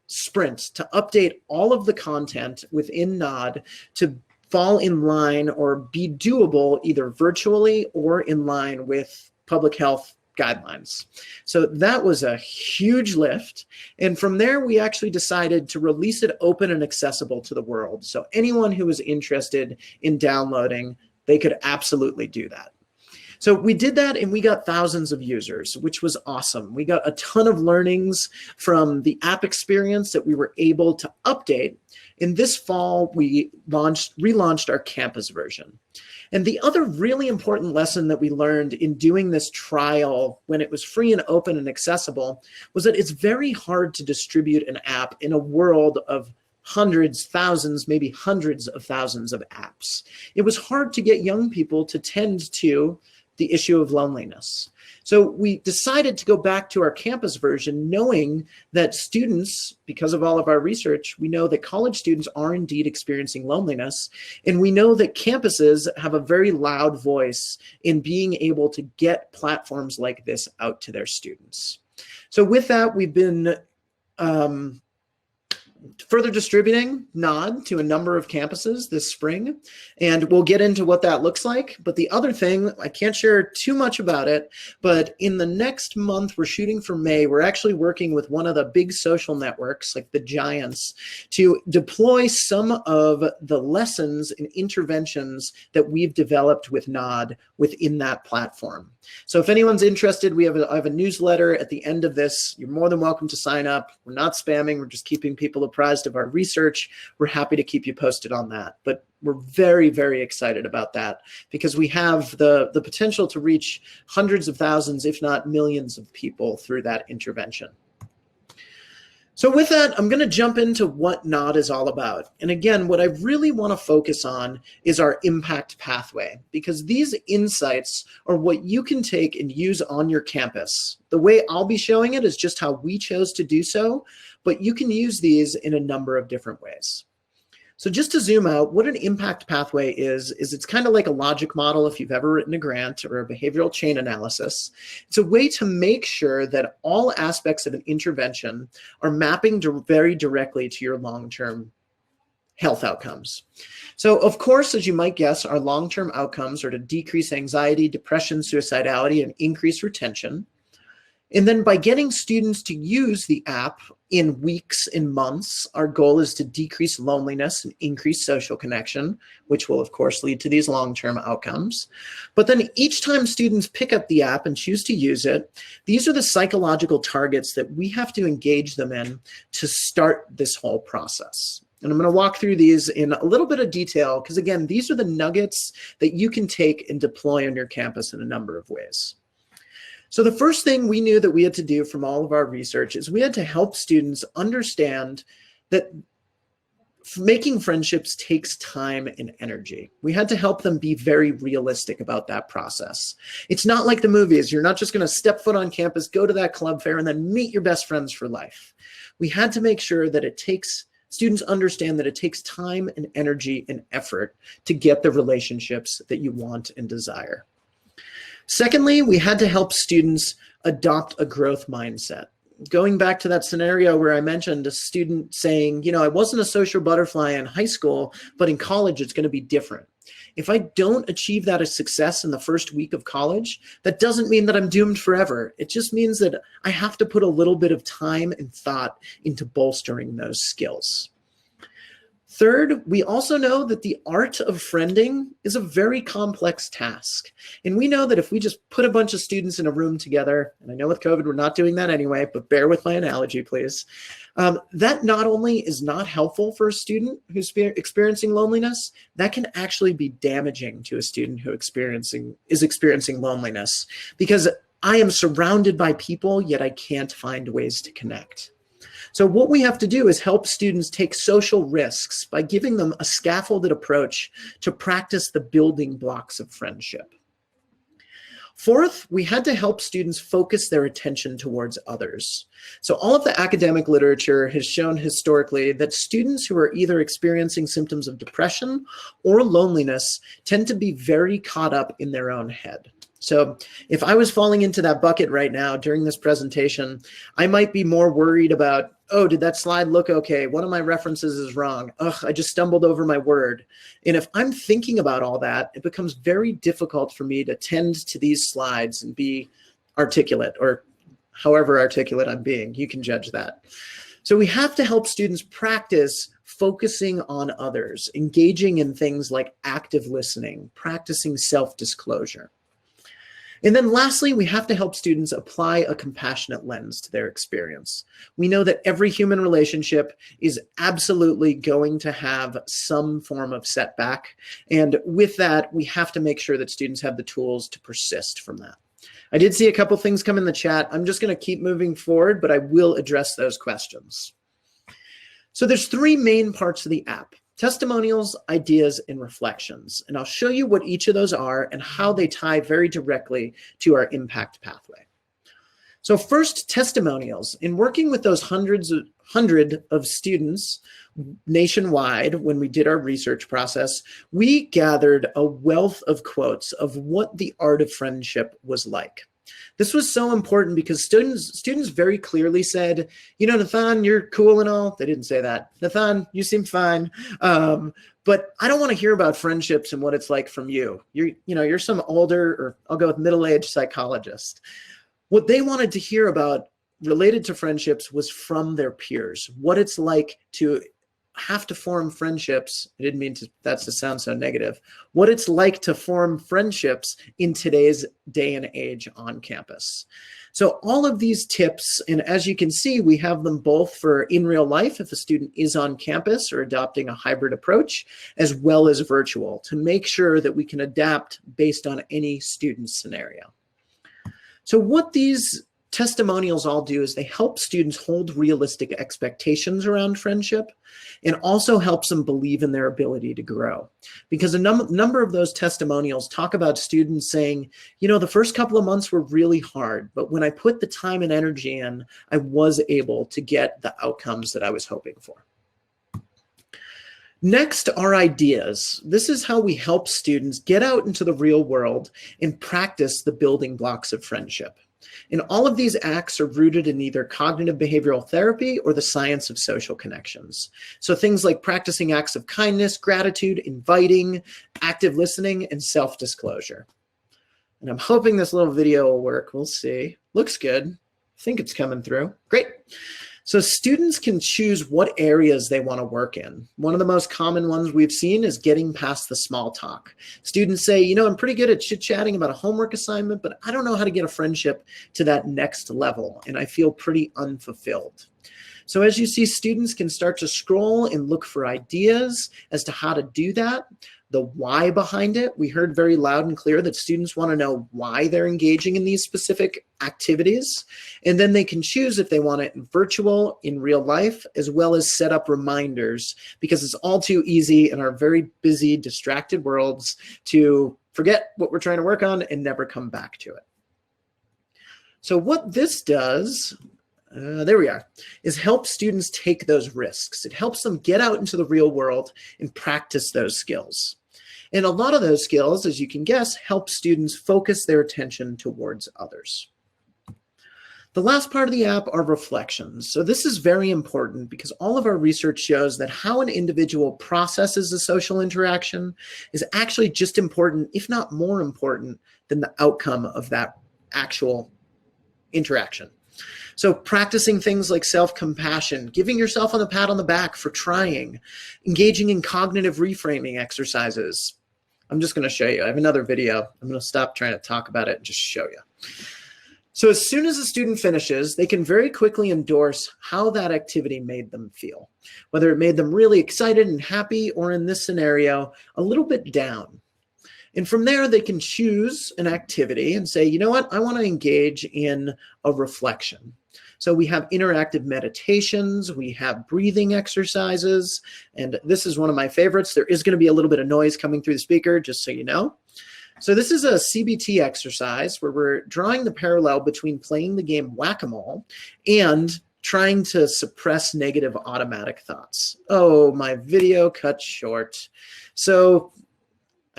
sprint to update all of the content within NOD to fall in line or be doable either virtually or in line with public health guidelines. So that was a huge lift. And from there, we actually decided to release it open and accessible to the world. So anyone who was interested in downloading, they could absolutely do that. So we did that and we got thousands of users, which was awesome. We got a ton of learnings from the app experience that we were able to update. In this fall, we relaunched our campus version. And the other really important lesson that we learned in doing this trial when it was free and open and accessible was that it's very hard to distribute an app in a world of hundreds, thousands, maybe hundreds of thousands of apps. It was hard to get young people to tend to the issue of loneliness. So we decided to go back to our campus version, knowing that students, because of all of our research, we know that college students are indeed experiencing loneliness. And we know that campuses have a very loud voice in being able to get platforms like this out to their students. So with that, we've been further distributing Nod to a number of campuses this spring, and we'll get into what that looks like. But the other thing, I can't share too much about it, but in the next month, we're shooting for May, we're actually working with one of the big social networks, like the giants, to deploy some of the lessons and interventions that we've developed with Nod within that platform. So if anyone's interested, I have a newsletter at the end of this. You're more than welcome to sign up. We're not spamming, we're just keeping people apprised of our research. We're happy to keep you posted on that. But we're very, very excited about that because we have the potential to reach hundreds of thousands, if not millions of people through that intervention. So with that, I'm going to jump into what Nod is all about. And again, what I really want to focus on is our impact pathway, because these insights are what you can take and use on your campus. The way I'll be showing it is just how we chose to do so, but you can use these in a number of different ways. So just to zoom out, what an impact pathway is it's kind of like a logic model if you've ever written a grant or a behavioral chain analysis. It's a way to make sure that all aspects of an intervention are mapping very directly to your long-term health outcomes. So of course, as you might guess, our long-term outcomes are to decrease anxiety, depression, suicidality, and increase retention. And then by getting students to use the app in weeks and months, our goal is to decrease loneliness and increase social connection, which will of course lead to these long-term outcomes. But then each time students pick up the app and choose to use it, these are the psychological targets that we have to engage them in to start this whole process. And I'm going to walk through these in a little bit of detail because again, these are the nuggets that you can take and deploy on your campus in a number of ways. So the first thing we knew that we had to do from all of our research is we had to help students understand that making friendships takes time and energy. We had to help them be very realistic about that process. It's not like the movies. You're not just going to step foot on campus, go to that club fair, and then meet your best friends for life. We had to make sure that students understand that it takes time and energy and effort to get the relationships that you want and desire. Secondly, we had to help students adopt a growth mindset. Going back to that scenario where I mentioned a student saying, I wasn't a social butterfly in high school, but in college it's going to be different. If I don't achieve that as success in the first week of college, that doesn't mean that I'm doomed forever. It just means that I have to put a little bit of time and thought into bolstering those skills. Third, we also know that the art of friending is a very complex task. And we know that if we just put a bunch of students in a room together, and I know with COVID, we're not doing that anyway, but bear with my analogy, please. That not only is not helpful for a student who's experiencing loneliness, that can actually be damaging to a student who is experiencing loneliness because I am surrounded by people, yet I can't find ways to connect. So what we have to do is help students take social risks by giving them a scaffolded approach to practice the building blocks of friendship. Fourth, we had to help students focus their attention towards others. So all of the academic literature has shown historically that students who are either experiencing symptoms of depression or loneliness tend to be very caught up in their own head. So if I was falling into that bucket right now during this presentation, I might be more worried about, oh, did that slide look okay? One of my references is wrong. Ugh, I just stumbled over my word. And if I'm thinking about all that, it becomes very difficult for me to tend to these slides and be articulate, or however articulate I'm being. You can judge that. So we have to help students practice focusing on others, engaging in things like active listening, practicing self-disclosure. And then lastly, we have to help students apply a compassionate lens to their experience. We know that every human relationship is absolutely going to have some form of setback. And with that, we have to make sure that students have the tools to persist from that. I did see a couple things come in the chat. I'm just going to keep moving forward, but I will address those questions. So there's three main parts of the app: testimonials, ideas, and reflections. And I'll show you what each of those are and how they tie very directly to our impact pathway. So first, testimonials. In working with those hundred of students nationwide when we did our research process, we gathered a wealth of quotes of what the art of friendship was like. This was so important because students very clearly said, you know, Nathaan, you're cool and all. They didn't say that. Nathaan, you seem fine. But I don't want to hear about friendships and what it's like from you. You're some older, or I'll go with middle-aged psychologist. What they wanted to hear about related to friendships was from their peers, what it's like to have to form friendships. I didn't mean that to sound so negative. What it's like to form friendships in today's day and age on campus. So all of these tips, and as you can see, we have them both for in real life if a student is on campus or adopting a hybrid approach, as well as virtual, to make sure that we can adapt based on any student scenario. So what these testimonials all do is they help students hold realistic expectations around friendship, and also helps them believe in their ability to grow. Because a number of those testimonials talk about students saying, you know, the first couple of months were really hard, but when I put the time and energy in, I was able to get the outcomes that I was hoping for. Next are ideas. This is how we help students get out into the real world and practice the building blocks of friendship. And all of these acts are rooted in either cognitive behavioral therapy or the science of social connections. So things like practicing acts of kindness, gratitude, inviting, active listening, and self-disclosure. And I'm hoping this little video will work. We'll see. Looks good. I think it's coming through. Great. So students can choose what areas they want to work in. One of the most common ones we've seen is getting past the small talk. Students say, you know, I'm pretty good at chit-chatting about a homework assignment, but I don't know how to get a friendship to that next level, and I feel pretty unfulfilled. So as you see, students can start to scroll and look for ideas as to how to do that. The why behind it, we heard very loud and clear that students want to know why they're engaging in these specific activities. And then they can choose if they want it in virtual, in real life, as well as set up reminders, because it's all too easy in our very busy, distracted worlds to forget what we're trying to work on and never come back to it. So what this does, there we are, is help students take those risks. It helps them get out into the real world and practice those skills. And a lot of those skills, as you can guess, help students focus their attention towards others. The last part of the app are reflections. So this is very important because all of our research shows that how an individual processes a social interaction is actually just important, if not more important, than the outcome of that actual interaction. So practicing things like self-compassion, giving yourself a pat on the back for trying, engaging in cognitive reframing exercises. I'm just going to show you. I have another video. I'm going to stop trying to talk about it and just show you. So as soon as a student finishes, they can very quickly endorse how that activity made them feel, whether it made them really excited and happy, or in this scenario, a little bit down. And from there, they can choose an activity and say, you know what, I want to engage in a reflection. So we have interactive meditations, we have breathing exercises, and this is one of my favorites. There is going to be a little bit of noise coming through the speaker, just so you know. So this is a CBT exercise where we're drawing the parallel between playing the game whack-a-mole and trying to suppress negative automatic thoughts. Oh, my video cut short. So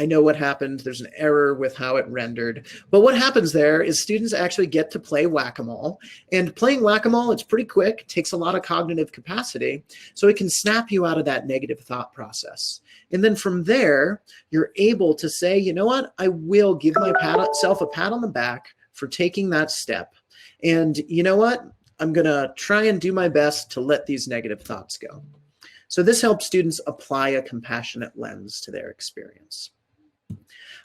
I know what happened. There's an error with how it rendered. But what happens there is students actually get to play whack-a-mole. And playing whack-a-mole, it's pretty quick, takes a lot of cognitive capacity. So it can snap you out of that negative thought process. And then from there, you're able to say, you know what? I will give myself a pat on the back for taking that step. And you know what? I'm going to try and do my best to let these negative thoughts go. So this helps students apply a compassionate lens to their experience. I'm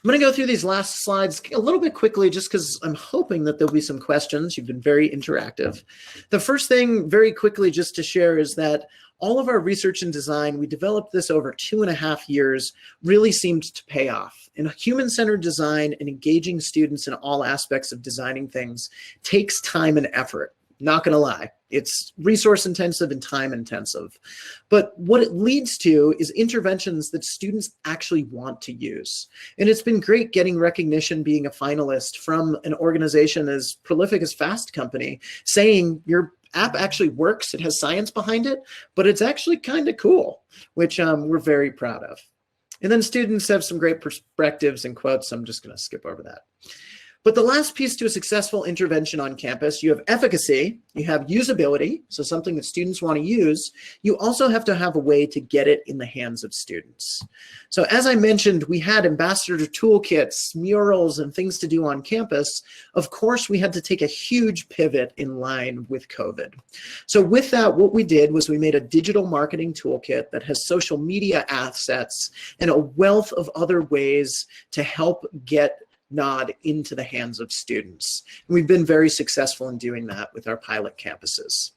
going to go through these last slides a little bit quickly just because I'm hoping that there'll be some questions. You've been very interactive. The first thing very quickly just to share is that all of our research and design, we developed this over 2.5 years, really seemed to pay off. And human-centered design and engaging students in all aspects of designing things takes time and effort. Not going to lie, it's resource intensive and time intensive. But what it leads to is interventions that students actually want to use. And it's been great getting recognition, being a finalist from an organization as prolific as Fast Company, saying your app actually works, it has science behind it, but it's actually kind of cool, which we're very proud of. And then students have some great perspectives and quotes. I'm just going to skip over that. But the last piece to a successful intervention on campus, you have efficacy, you have usability, so something that students want to use. You also have to have a way to get it in the hands of students. So as I mentioned, we had ambassador toolkits, murals, and things to do on campus. Of course, we had to take a huge pivot in line with COVID. So with that, what we did was we made a digital marketing toolkit that has social media assets and a wealth of other ways to help get Nod into the hands of students. And we've been very successful in doing that with our pilot campuses.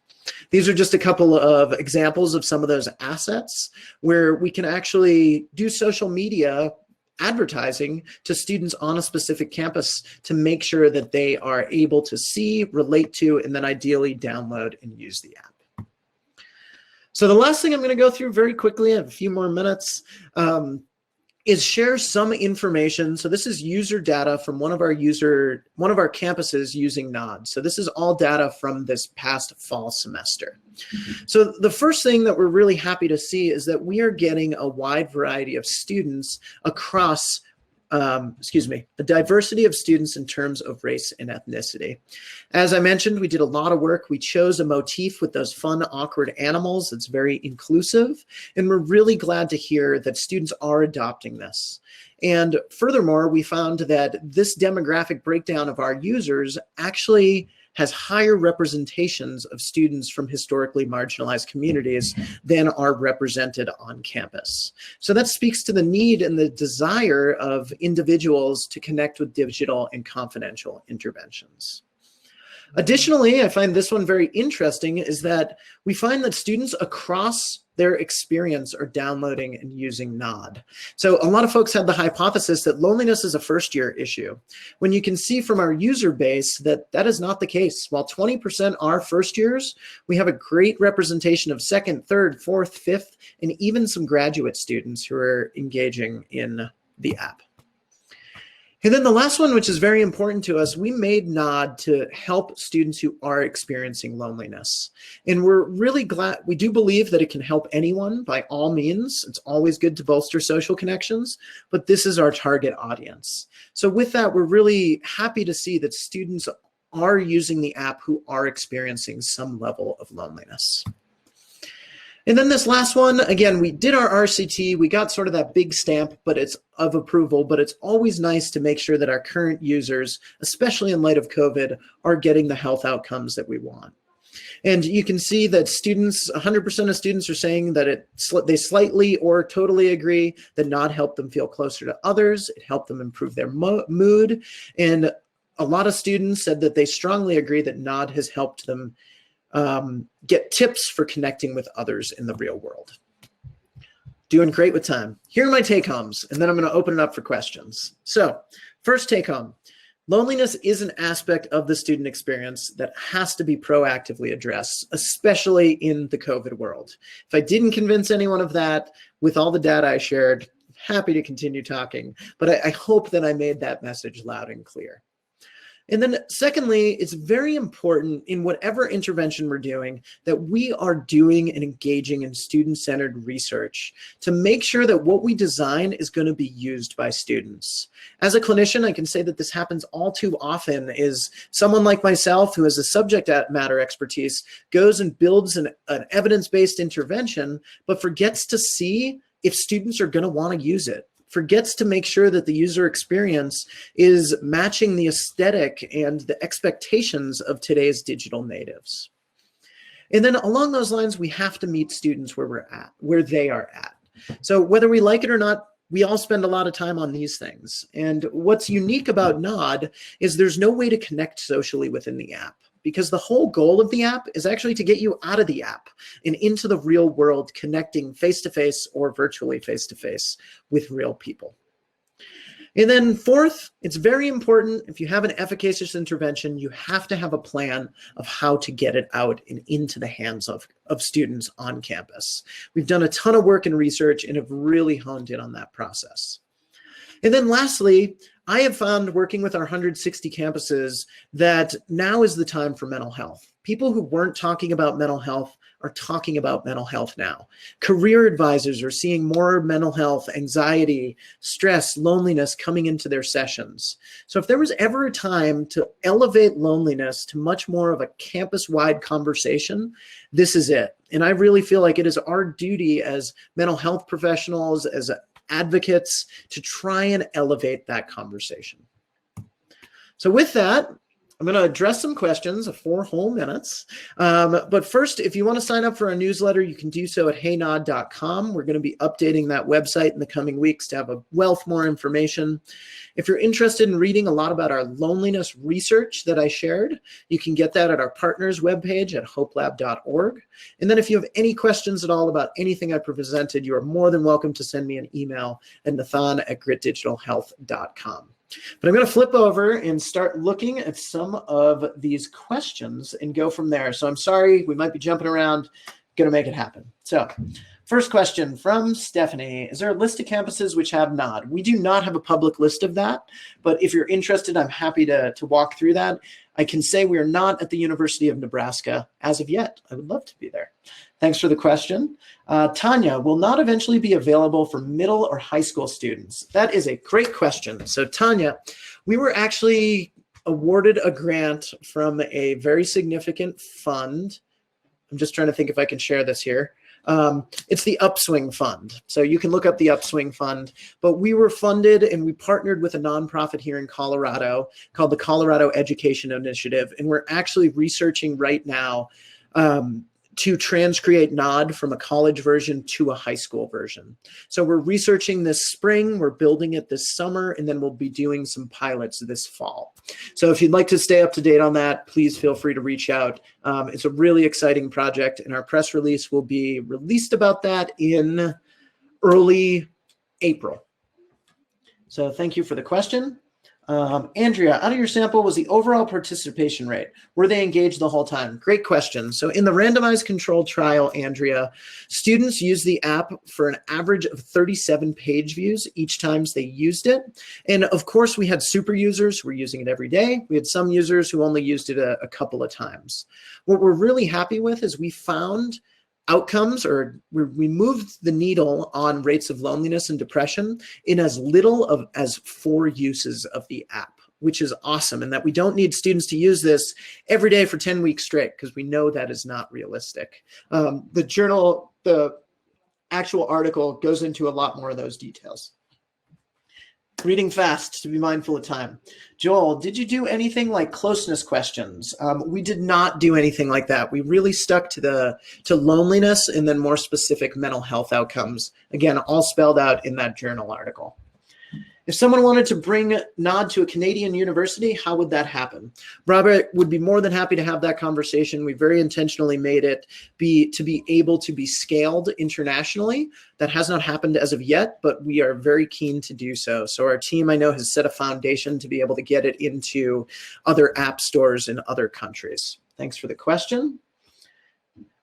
These are just a couple of examples of some of those assets where we can actually do social media advertising to students on a specific campus to make sure that they are able to see, relate to, and then ideally download and use the app. So the last thing I'm going to go through very quickly, I have a few more minutes, is share some information. So this is user data from one of our campuses using Nod. So this is all data from this past fall semester. So the first thing that we're really happy to see is that we are getting a wide variety of students across a diversity of students in terms of race and ethnicity. As I mentioned, we did a lot of work. We chose a motif with those fun, awkward animals. It's very inclusive. And we're really glad to hear that students are adopting this. And furthermore, we found that this demographic breakdown of our users actually has higher representations of students from historically marginalized communities than are represented on campus. So that speaks to the need and the desire of individuals to connect with digital and confidential interventions. Additionally, I find this one very interesting is that we find that students across their experience are downloading and using Nod. So a lot of folks had the hypothesis that loneliness is a first-year issue, when you can see from our user base that that is not the case. While 20% are first years, we have a great representation of second, third, fourth, fifth, and even some graduate students who are engaging in the app. And then the last one, which is very important to us, we made Nod to help students who are experiencing loneliness. And we're really glad, we do believe that it can help anyone by all means. It's always good to bolster social connections, but this is our target audience. So with that, we're really happy to see that students are using the app who are experiencing some level of loneliness. And then this last one, again, we did our RCT, we got sort of that big stamp of approval, but it's always nice to make sure that our current users, especially in light of COVID, are getting the health outcomes that we want. And you can see that students, 100% of students are saying that they slightly or totally agree that Nod helped them feel closer to others, it helped them improve their mood, and a lot of students said that they strongly agree that Nod has helped them get tips for connecting with others in the real world. Doing great with time. Here are my take-homes, and then I'm going to open it up for questions. So first take-home, loneliness is an aspect of the student experience that has to be proactively addressed, especially in the COVID world. If I didn't convince anyone of that with all the data I shared, happy to continue talking, but I hope that I made that message loud and clear. And then secondly, it's very important in whatever intervention we're doing that we are doing and engaging in student-centered research to make sure that what we design is going to be used by students. As a clinician, I can say that this happens all too often is someone like myself who has a subject matter expertise goes and builds an evidence-based intervention, but forgets to see if students are going to want to use it. Forgets to make sure that the user experience is matching the aesthetic and the expectations of today's digital natives. And then along those lines, we have to meet students where they are at. So whether we like it or not, we all spend a lot of time on these things. And what's unique about Nod is there's no way to connect socially within the app, because the whole goal of the app is actually to get you out of the app and into the real world, connecting face-to-face or virtually face-to-face with real people. And then fourth, it's very important, if you have an efficacious intervention, you have to have a plan of how to get it out and into the hands of students on campus. We've done a ton of work and research and have really honed in on that process. And then lastly, I have found working with our 160 campuses that now is the time for mental health. People who weren't talking about mental health are talking about mental health now. Career advisors are seeing more mental health, anxiety, stress, loneliness coming into their sessions. So if there was ever a time to elevate loneliness to much more of a campus-wide conversation, this is it. And I really feel like it is our duty as mental health professionals, as advocates, to try and elevate that conversation. So with that, I'm going to address some questions of 4 whole minutes. But first, if you want to sign up for our newsletter, you can do so at heynod.com. We're going to be updating that website in the coming weeks to have a wealth more information. If you're interested in reading a lot about our loneliness research that I shared, you can get that at our partners webpage at hopelab.org. And then if you have any questions at all about anything I presented, you are more than welcome to send me an email at nathaan@gritdigitalhealth.com. But I'm going to flip over and start looking at some of these questions and go from there. So I'm sorry, we might be jumping around. Going to make it happen. So first question from Stephanie. Is there a list of campuses which have Nod? We do not have a public list of that, but if you're interested, I'm happy to walk through that. I can say we are not at the University of Nebraska as of yet. I would love to be there. Thanks for the question. Tanya, will Nod eventually be available for middle or high school students? That is a great question. So Tanya, we were actually awarded a grant from a very significant fund. I'm just trying to think if I can share this here. It's the Upswing Fund. So you can look up the Upswing Fund, but we were funded and we partnered with a nonprofit here in Colorado called the Colorado Education Initiative. And we're actually researching right now to transcreate Nod from a college version to a high school version. So we're researching this spring, we're building it this summer, and then we'll be doing some pilots this fall. So if you'd like to stay up to date on that, please feel free to reach out. It's a really exciting project, and our press release will be released about that in early April. So thank you for the question. Andrea, out of your sample, was the overall participation rate? Were they engaged the whole time? Great question. So in the randomized controlled trial, Andrea, students used the app for an average of 37 page views each time they used it. And of course, we had super users who were using it every day. We had some users who only used it a couple of times. What we're really happy with is we found outcomes, or we moved the needle on rates of loneliness and depression in as little as 4 uses of the app, which is awesome. And that we don't need students to use this every day for 10 weeks straight, because we know that is not realistic. The actual article goes into a lot more of those details. Reading fast to be mindful of time. Joel, did you do anything like closeness questions? We did not do anything like that. We really stuck to loneliness and then more specific mental health outcomes. Again, all spelled out in that journal article. If someone wanted to bring Nod to a Canadian university, how would that happen? Robert would be more than happy to have that conversation. We very intentionally made it to be able to be scaled internationally. That has not happened as of yet, but we are very keen to do so. So our team, I know, has set a foundation to be able to get it into other app stores in other countries. Thanks for the question.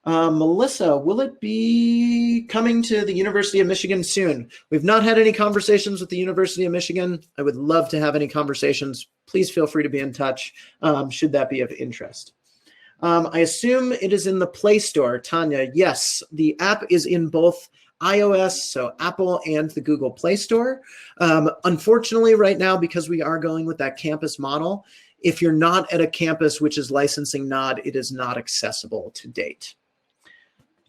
Melissa, will it be coming to the University of Michigan soon? We've not had any conversations with the University of Michigan. I would love to have any conversations. please feel free to be in touch should that be of interest. I assume it is in the Play Store. Tanya, yes, the app is in both iOS, so Apple, and the Google Play Store. Unfortunately, right now, because we are going with that campus model, if you're not at a campus which is licensing NOD, it is not accessible to date.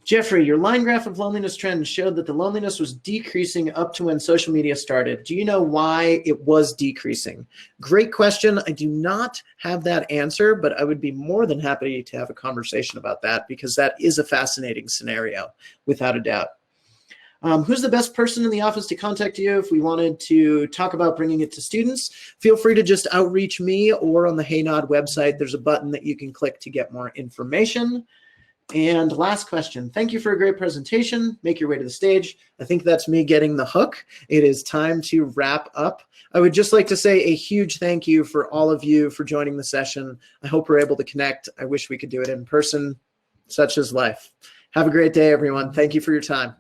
Jeffrey, your line graph of loneliness trend showed that the loneliness was decreasing up to when social media started. Do you know why it was decreasing? Great question. I do not have that answer, but I would be more than happy to have a conversation about that because that is a fascinating scenario, without a doubt. Who's the best person in the office to contact you if we wanted to talk about bringing it to students? Feel free to just outreach me, or on the HeyNod website, there's a button that you can click to get more information. And last question. Thank you for a great presentation. Make your way to the stage. I think that's me getting the hook. It is time to wrap up. I would just like to say a huge thank you for all of you for joining the session. I hope we're able to connect. I wish we could do it in person. Such is life. Have a great day, everyone. Thank you for your time.